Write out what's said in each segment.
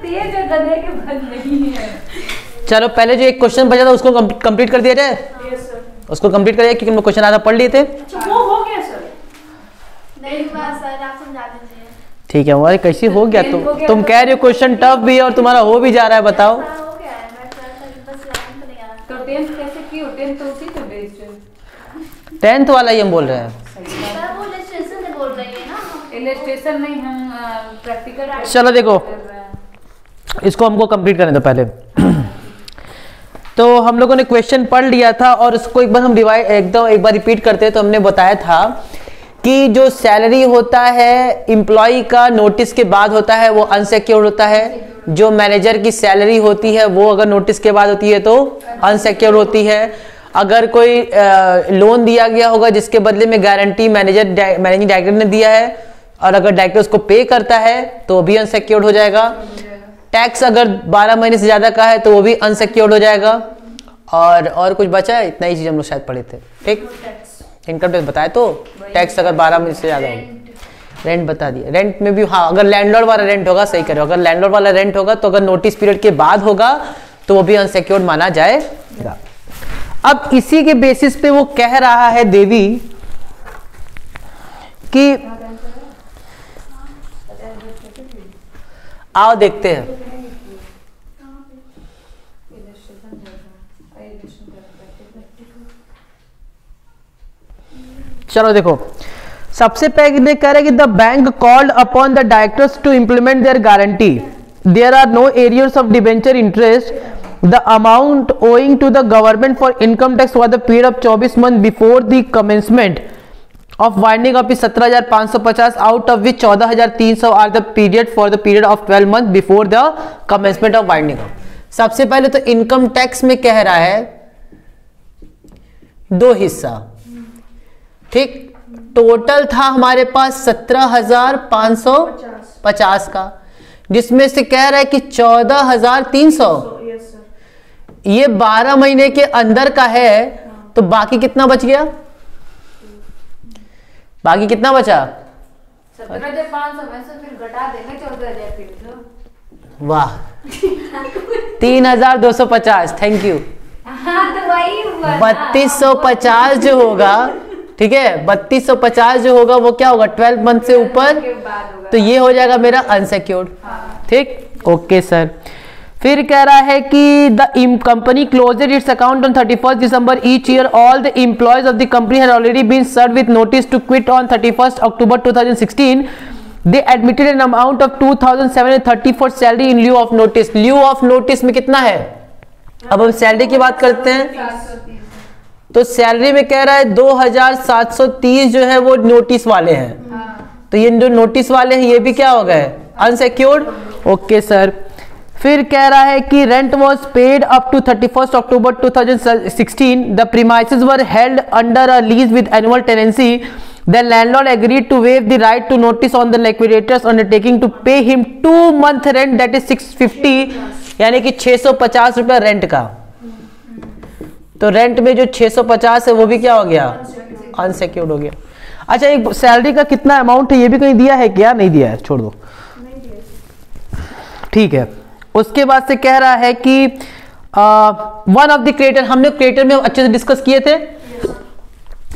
तेज है गधे के बल नहीं है। चलो पहले जो एक क्वेश्चन बचा था उसको कंप्लीट कर दिया जाए। उसको कंप्लीट करिए क्योंकि हम क्वेश्चन आधा पढ़ लिए थे। वो हो गया सर? नहीं हुआ सर, आप समझा दीजिए। ठीक है, हमारे कैसे हो गया? तुम कह रहे हो क्वेश्चन टफ भी है और तुम्हारा हो भी जा रहा है, बताओ। हो गया है, मैं बस याद नहीं आ रहा। तो 10th कैसे की हो? 10th तो उसी पे बेस्ड है। 10th वाला ही हम बोल रहे हैं। सर वो इलस्ट्रेशन से बोल रही है ना हम। इलस्ट्रेशन नहीं, हम प्रैक्टिकल। चलो देखो, इसको हमको कंप्लीट करने दो पहले। तो हम लोगों ने क्वेश्चन पढ़ लिया था और उसको एक बार हम एक बार रिपीट करते हैं। तो हमने बताया था कि जो सैलरी होता है एम्प्लॉय का नोटिस के बाद होता है वो अनसिक्योर्ड होता है। जो मैनेजर की सैलरी होती है वो अगर नोटिस के बाद होती है तो अनसिक्योर्ड होती है। अगर कोई लोन दिया गया होगा जिसके बदले में गारंटी मैनेजिंग डायरेक्टर ने दिया है और अगर डायरेक्टर उसको पे करता है तो वो भी अनसिक्योर्ड हो जाएगा। टैक्स अगर 12 महीने से ज्यादा का है तो वो भी अनसिक्योर्ड हो जाएगा। और कुछ बचा है? इतना ही चीज हम लोग शायद पढ़े थे। ठीक, इनकम टैक्स बताया तो टैक्स अगर 12 महीने से ज्यादा होगा। रेंट बता दिया। रेंट में भी हाँ, अगर लैंडलॉर्ड वाला रेंट होगा, सही करो, अगर लैंडलॉर्ड वाला रेंट होगा तो अगर नोटिस पीरियड के बाद होगा तो वो भी अनसिक्योर्ड माना जाएगा। अब इसी के बेसिस पे वो कह रहा है देवी कि आओ देखते हैं। चलो देखो, सबसे पहले कह रहे हैं कि the bank called upon the directors to implement their guarantee. There are no arrears of debenture interest. The amount owing to the government for income tax for the period of 24 month before the commencement of winding up is 17,550, out of which 14,300 are the period for the period of 12 months before the commencement of winding up। सबसे पहले तो income tax में कह रहा है 2 हिस्सा। ठीक, total था हमारे पास 17,550 का, जिसमें से कह रहा है कि 14,300 ये 12 महीने के अंदर का है। तो बाकी कितना बच गया? बाकी कितना बचा? 17,500 में से फिर घटा देंगे 14,000। वाह 3,250। Thank you. हाँ तो वही हुआ 3250 जो होगा, ठीक है, 3250 जो होगा वो क्या होगा? 12 मंथ से ऊपर, तो ये हो जाएगा मेरा अनसिक्योर्ड। ठीक, ओके सर। फिर कह रहा है कि the company closed it's account on 31 December each year. All the employees of the company had already been served with notice to quit on 31 October 2016. They admitted an amount of 2,730 for salary in lieu of notice. lieu of notice में कितना है? अब हम salary की बात करते हैं तो सैलरी में कह रहा है 2,730 जो है वो नोटिस वाले हैं। तो ये जो नोटिस वाले हैं ये भी क्या हो गए? अनसिक्योर्ड। Okay sir. फिर कह रहा है कि rent was paid up to 31 October 2016. The premises were held under a lease with annual tenancy. The landlord agreed to waive the right to notice on the liquidator's undertaking to pay him 2 month rent that is 650, यानी कि 650 रुपया rent का। तो rent में जो 650 है वो भी क्या हो गया? अनसिक्योर्ड हो गया। अच्छा, एक सैलरी का कितना अमाउंट है ये भी कहीं दिया है क्या? नहीं दिया है, छोड़ दो। ठीक है। उसके बाद से कह रहा है कि वन ऑफ द क्रेडिटर, हमने क्रेडिटर में अच्छे से डिस्कस किए थे।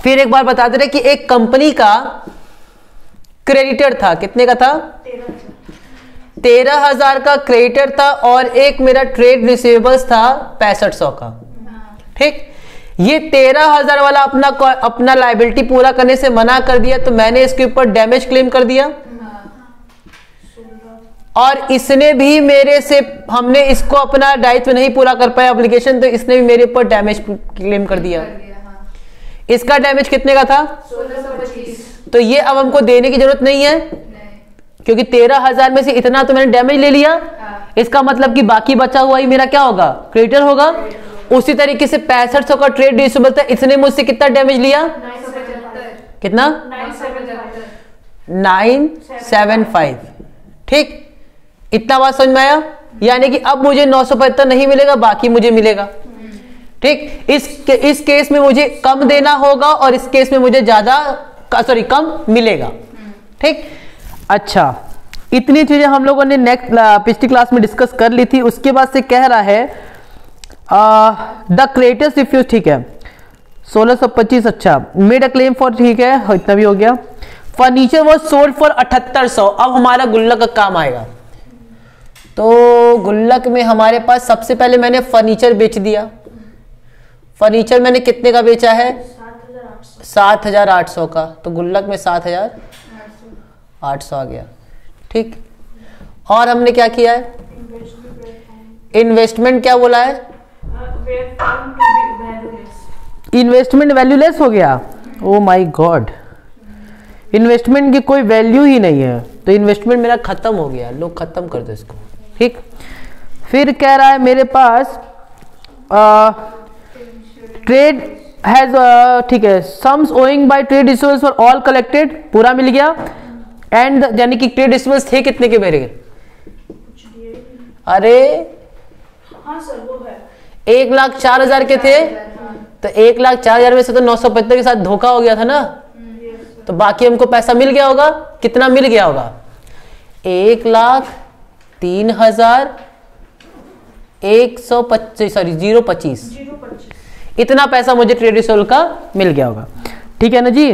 फिर एक बार बता दे रहे कि एक कंपनी का क्रेडिटर था, कितने का था? 13,000 का क्रेडिटर था और एक मेरा ट्रेड रिसीवेबल्स था 6500 का। ठीक, ये 13,000 वाला अपना लायबिलिटी पूरा करने से मना कर दिया तो मैंने इसके ऊपर डैमेज क्लेम कर दिया और इसने भी मेरे से, हमने इसको अपना दायित्व नहीं पूरा कर पाया ऑब्लिगेशन, तो इसने भी मेरे ऊपर डैमेज क्लेम कर दिया। इसका डैमेज कितने का था? 1625। तो ये अब हमको देने की जरूरत नहीं है क्योंकि 13,000 में से इतना तो मैंने डैमेज ले लिया। इसका मतलब कि बाकी बचा हुआ ही मेरा क्या होगा? क्रेडिटर होगा। उसी तरीके से 6500 का ट्रेड रिसीवेबल था, इसने मुझसे कितना डैमेज लिया? 975। कितना? 975। ठीक, इतना बात समझ में आया? यानी कि अब मुझे 975 नहीं मिलेगा, बाकी मुझे मिलेगा। ठीक, इस केस में मुझे कम देना होगा और इस केस में मुझे ज्यादा, सॉरी, कम मिलेगा। ठीक, अच्छा, इतनी चीजें हम लोगों ने नेक्स्ट पिछली क्लास में डिस्कस कर ली थी। उसके बाद से कह रहा है द क्रेडिटर्स रिफ्यूज, ठीक है 1625, अच्छा मेड अ क्लेम फॉर, ठीक है इतना भी हो गया। Furniture was sold for 7800। अब हमारा गुल्लक का काम आएगा। तो गुल्लक में हमारे पास सबसे पहले मैंने फर्नीचर बेच दिया। फर्नीचर मैंने कितने का बेचा है? 7800 का। तो गुल्लक में 7800 आ गया, ठीक। और हमने क्या किया है? इन्वेस्टमेंट क्या बोला है? इन्वेस्टमेंट वैल्यूलेस हो गया। ओ माय गॉड, इन्वेस्टमेंट की कोई वैल्यू ही नहीं है, तो इन्वेस्टमेंट मेरा खत्म हो गया। लोग खत्म कर दो इसको, ठीक। फिर कह रहा है मेरे पास ट्रेड हैज, ठीक है, sums owing by trade receivables for all collected, पूरा मिल गया। एंड यानी कि ट्रेड रिसीवेबल्स थे कितने के मेरे? अरे हाँ सर वो है 1,04,000 के थे। तो 1,04,000 में से तो 975 के साथ धोखा हो गया था ना। तो बाकी हमको पैसा मिल गया होगा। कितना मिल गया होगा? 1,03,125, सॉरी 0.25, इतना पैसा मुझे ट्रेड रिसीवेबल का मिल गया होगा, ठीक है ना जी।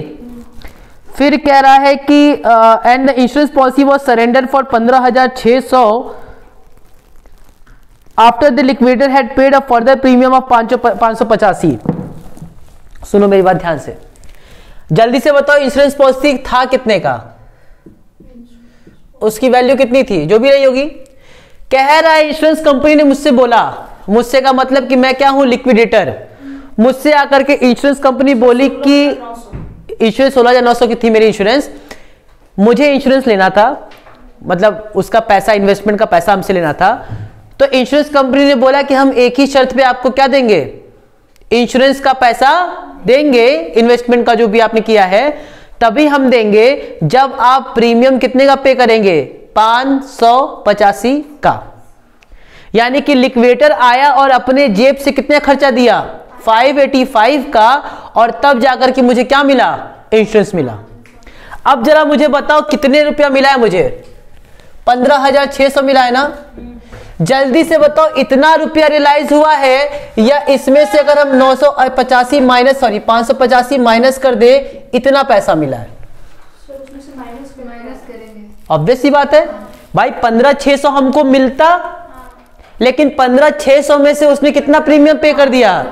फिर कह रहा है कि and the insurance policy was surrender for 15,600 after the liquidator had paid a further premium of 585। सुनो मेरी बात ध्यान से, जल्दी से बताओ इंश्योरेंस पॉलिसी था कितने का? उसकी वैल्यू कितनी थी? जो भी रही होगी। कह रहा है इंश्योरेंस कंपनी ने मुझसे बोला, मुझसे का मतलब कि मैं क्या हूं? लिक्विडेटर। मुझसे आकर के इंश्योरेंस कंपनी बोली कि इंश्योरेंस 16,900 की थी मेरी इंश्योरेंस, मुझे इंश्योरेंस लेना था, मतलब उसका पैसा, इन्वेस्टमेंट का पैसा हमसे लेना था। तो इंश्योरेंस कंपनी ने बोला कि हम एक ही शर्त पे आपको क्या देंगे? इंश्योरेंस का पैसा देंगे, इन्वेस्टमेंट का जो भी आपने किया है तभी हम देंगे जब आप प्रीमियम कितने का पे करेंगे? 585 का। यानी कि लिक्विडेटर आया और अपने जेब से कितने खर्चा दिया? 585 का, और तब जाकर के मुझे क्या मिला? इंश्योरेंस मिला। अब जरा मुझे बताओ कितने रुपया मिला है मुझे? 15,600 मिला है ना। जल्दी से बताओ इतना रुपया रियलाइज हुआ है, या इसमें से अगर हम 985 माइनस, सॉरी 585 माइनस कर दे, इतना पैसा मिला है। माइनस करेंगे, ऑब्वियस सी बात है भाई। 15,600 हमको मिलता, लेकिन 15,600 में से उसने कितना प्रीमियम पे कर दिया?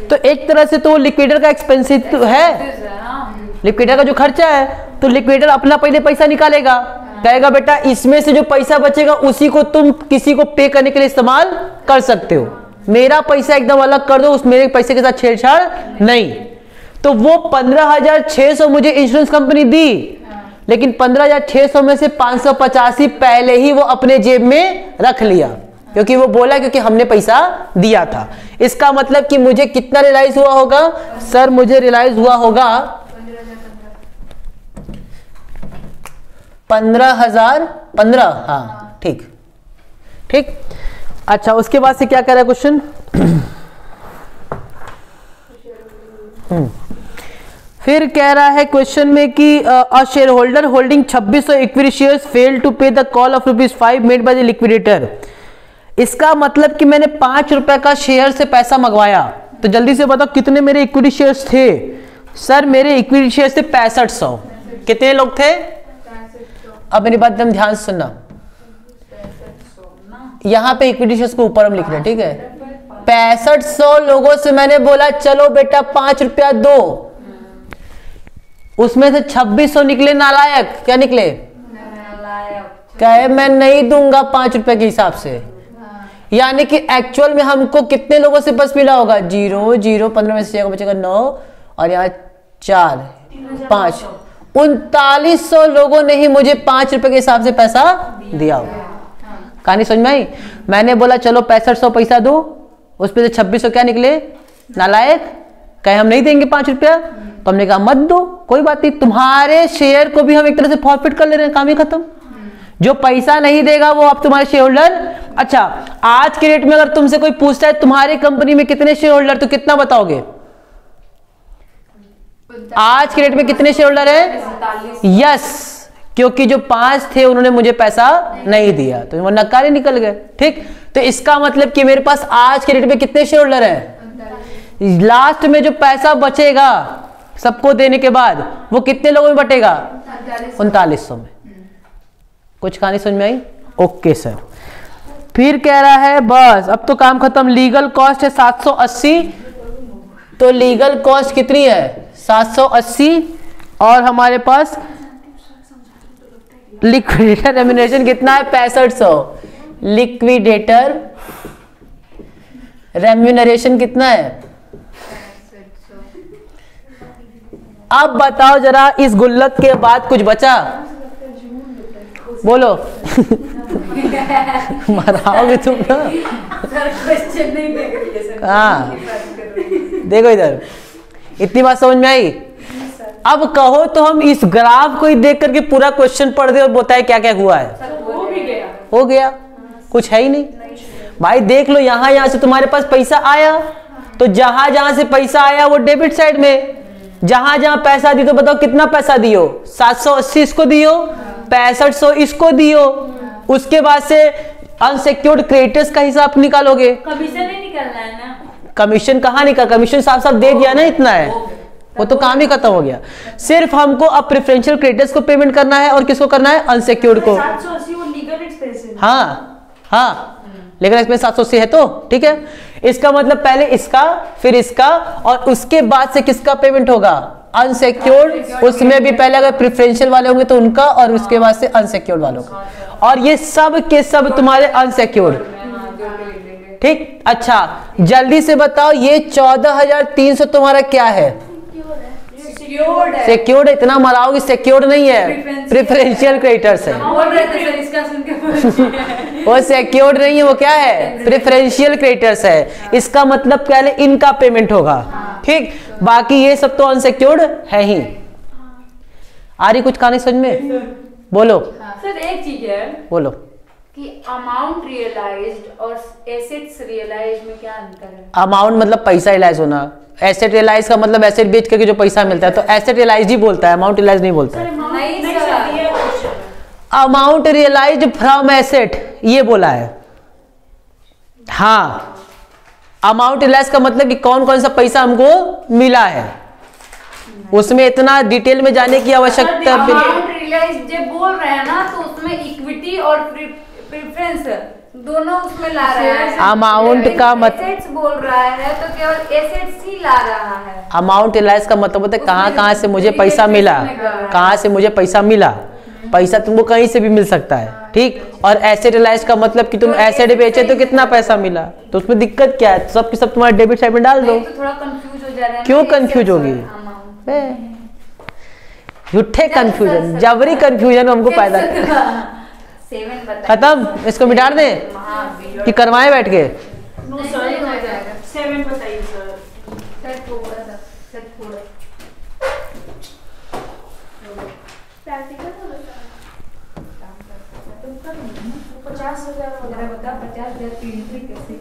तो एक तरह से तो लिक्विडेटर का एक्सपेंसिव तो है, लिक्विडेटर का जो खर्चा है। तो लिक्विडेटर अपना पहले पैसा निकालेगा, कहेगा बेटा इसमें से जो पैसा बचेगा उसी को तुम किसी को पे करने के लिए इस्तेमाल कर सकते हो, मेरा पैसा एकदम अलग कर दो, उस मेरे पैसे के साथ छेड़छाड़ नहीं। तो वो 15,600 मुझे इंश्योरेंस कंपनी दी, लेकिन 15,600 में से 585 पहले ही वो अपने जेब में रख लिया, क्योंकि वो बोला क्योंकि हमने पैसा दिया था। इसका मतलब कि मुझे कितना रियलाइज हुआ होगा? सर मुझे रियलाइज हुआ होगा 15,015। हाँ ठीक ठीक। अच्छा उसके बाद से क्या कह रहा है क्वेश्चन? फिर कह रहा है क्वेश्चन में कि a share holder holding 2600 equity shares fail to pay the call of ₹5 made by the liquidator. इसका मतलब कि मैंने 5 रुपए का शेयर से पैसा मंगवाया। तो जल्दी से बताओ कितने मेरे इक्विटी शेयर्स थे? सर मेरे इक्विटी शेयर्स थे 6500। कितने लोग थे? अब मेरी बात एकदम ध्यान से सुनना, यहां पे इक्विटी शेयर्स को ऊपर हम लिख रहे हैं, ठीक है। 6500 लोगों से मैंने बोला चलो बेटा 5 रुपया दो, उसमें से 2600 निकले नालायक। क्या निकले? कहे मैं नहीं दूंगा 5 रुपए के हिसाब से। यानी कि एक्चुअल में हमको कितने लोगों से बस मिला होगा? 0 0 15 में से बचेगा 9 और यहाँ 4 5, 3900 लोगों ने ही मुझे 5 रुपए के हिसाब से पैसा दिया होगा। कहानी समझ में आई? मैंने बोला चलो 6500 पैसा दो, उसमें से 2600 क्या निकले? नालायक। कहे हम नहीं देंगे 5 रुपया। तो हमने कहा मत दो, कोई बात नहीं, तुम्हारे शेयर को भी हम एक तरह से फॉरफिट कर ले रहे हैं, काम ही खत्म। जो पैसा नहीं देगा वो आप तुम्हारे शेयर होल्डर। अच्छा आज के डेट में अगर तुमसे कोई पूछता है तुम्हारी कंपनी में कितने शेयर होल्डर, तो कितना बताओगे? आज के डेट में कितने शेयर होल्डर है? यस, क्योंकि जो 5 थे उन्होंने मुझे पैसा नहीं दिया, तो वो नकारे निकल गए। ठीक, तो इसका मतलब कि मेरे पास आज के डेट में कितने शेयर होल्डर हैं? लास्ट में जो पैसा बचेगा सबको देने के बाद वो कितने लोगों में बटेगा? 3900 में। कुछ कहानी समझ में आई? Okay sir. फिर कह रहा है बस अब तो काम खत्म। लीगल कॉस्ट है 780, तो लीगल कॉस्ट कितनी है? 780, और हमारे पास लिक्विडेटर रेम्यूनरेशन कितना है? 6500। लिक्विडेटर रेम्यूनरेशन कितना है? अब बताओ जरा, इस गुल्लक के बाद कुछ बचा? बोलो। मराओगे तुम ना। क्वेश्चन नहीं देख रही है सर। हाँ, देखो इधर, इतनी बात समझ में आई? अब कहो तो हम इस ग्राफ को ही देख करके पूरा क्वेश्चन पढ़ दे और बताए क्या क्या हुआ है। हो गया, कुछ है ही नहीं भाई। देख लो, यहां से तुम्हारे पास पैसा आया, तो जहां जहां से पैसा आया वो डेबिट साइड में, जहां जहां पैसा दी, तो बताओ कितना पैसा दियो? 780 इसको दियो, 6500 इसको दियो। उसके बाद से अनसिक्योर्ड क्रेडिटर्स का हिसाब निकालोगे। कमीशन नहीं निकलना है ना? कमीशन कहाँ निकल? कमीशन साफ साफ दे दिया ना, इतना है, वो तो काम ही खत्म हो गया। सिर्फ हमको अब प्रेफरेंशियल क्रेडिटर्स को पेमेंट करना है, और किसको करना है? अनसिक्योर्ड को। 780 वो लीगल एक्सपेंस है। हाँ, लीगल एक्सपेंस 780 है, तो ठीक है। इसका मतलब पहले इसका, फिर इसका, और उसके बाद से किसका पेमेंट होगा? अनसिक्योर्ड। उसमें भी पहले अगर प्रेफरेंशियल वाले होंगे तो उनका, और उसके बाद से अनसिक्योर्ड वालों का, और ये सब के सब तुम्हारे अनसिक्योर्ड। ठीक, अच्छा जल्दी से बताओ, ये 14300 तुम्हारा क्या है? सिक्योर्ड। इतना मराओगे, सिक्योर्ड नहीं है, प्रेफरेंशियल क्रेडिटर्स है। वो सिक्योर्ड नहीं है, वो क्या है? प्रेफरेंशियल क्रेडिटर्स है। इसका मतलब क्या है? इनका पेमेंट होगा। ठीक, बाकी ये सब तो अनसिक्योर्ड है ही। आ रही कुछ कहानी समझ में? बोलो सर। एक चीज है, बोलो कि अमाउंट रियलाइज्ड और एसेट्स रियलाइज्ड में क्या अंतर है? अमाउंट मतलब पैसा रियलाइज होना, एसेट रियलाइज का मतलब एसेट बेच करके जो पैसा मिलता है, तो एसेट रियलाइज ही बोलता है, अमाउंट रियलाइज नहीं बोलता है। नहीं sir, amount realised from asset ये बोला है। हाँ, अमाउंट रियलाइज का मतलब कि कौन कौन सा पैसा हमको मिला है, उसमें इतना डिटेल में जाने की आवश्यकता। अमाउंट रियलाइज्ड जब बोल रहे हैं ना, तो उसमें इक्विटी और प्रेफरेंस दोनों उसमें ला रहा है। अमाउंट का एसेट्स बोल रहा है तो केवल एसेट्स ही ला रहा है। अमाउंट रियलाइज का मतलब होता है कहाँ कहाँ से मुझे पैसा मिला, कहाँ से मुझे पैसा मिला। पैसा तुमको कहीं से भी मिल सकता है, ठीक। और एसेट रियलाइज का मतलब कि तुम एसेट बेचे तो कितना पैसा मिला, तो उसमें दिक्कत क्या है? सब के सब तुम्हारे डेबिट साइड में डाल दो। तो थोड़ा कंफ्यूज हो जा रहा है। क्यों कंफ्यूज होगी? झूठे कंफ्यूजन, जबरी कंफ्यूजन हमको पैदा खत्म। इसको मिटा दें कि करवाएं बैठ के? नो सर, 7 बताइए सर। प्रैक्टिकल तो 50,000 बता। 50,000 की एंट्री कैसे?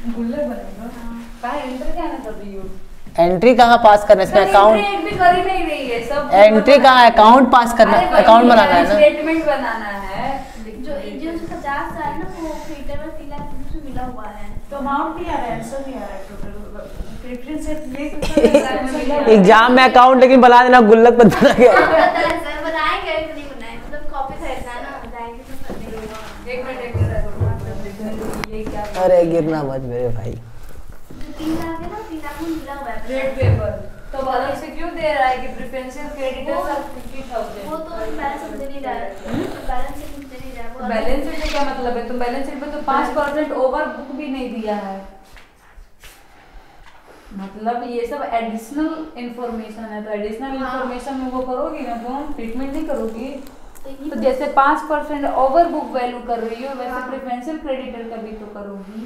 गुल्लक बनेगा। कहाँ एंट्री क्या ना कर रही हो? एंट्री कहाँ पास करना है? इसमें अकाउंट एक भी कर ही नहीं रही है सब। एंट्री कहाँ है? अकाउंट पास करना, अकाउंट बनाना है ना, स्टेटमेंट बनाना है। जो 50 है ना, वो क्रेडिटर में 3 लाख से मिला हुआ है, तो अमाउंट नहीं आ रहा है, आंसर नहीं आ रहा है टोटल। प्रेफरेंस ले एग्जाम में अकाउंट लेकिन बना देना, गुल्लक बना गया। सर बनाएंगे कि नहीं बनाएंगे, मतलब कॉपी खरीदना है ना, बताएंगे तो करने होगा। एक मिनट ये क्या? अरे गिरना मत मेरे भाई। 3 लाख है ना, 3 लाख में मिला हुआ है रेट पेपर तो अलग से क्यों दे रहा है कि प्रेफरेंशियल क्रेडिटर सब 50,000? वो तो बैलेंस शीट दे नहीं रहा है, बैलेंस शीट दे नहीं रहा है। बैलेंस शीट में क्या मतलब है? तुम बैलेंस शीट में तो 5% ओवर बुक भी नहीं दिया है, मतलब ये सब एडिशनल इंफॉर्मेशन है। तो एडिशनल इंफॉर्मेशन में वो करोगी ना, तुम ट्रीटमेंट नहीं करोगी। तो जैसे 5% ओवर बुक वैल्यू कर रही हो, वैसे प्रेफरेंशियल क्रेडिटर का भी तो करोगी।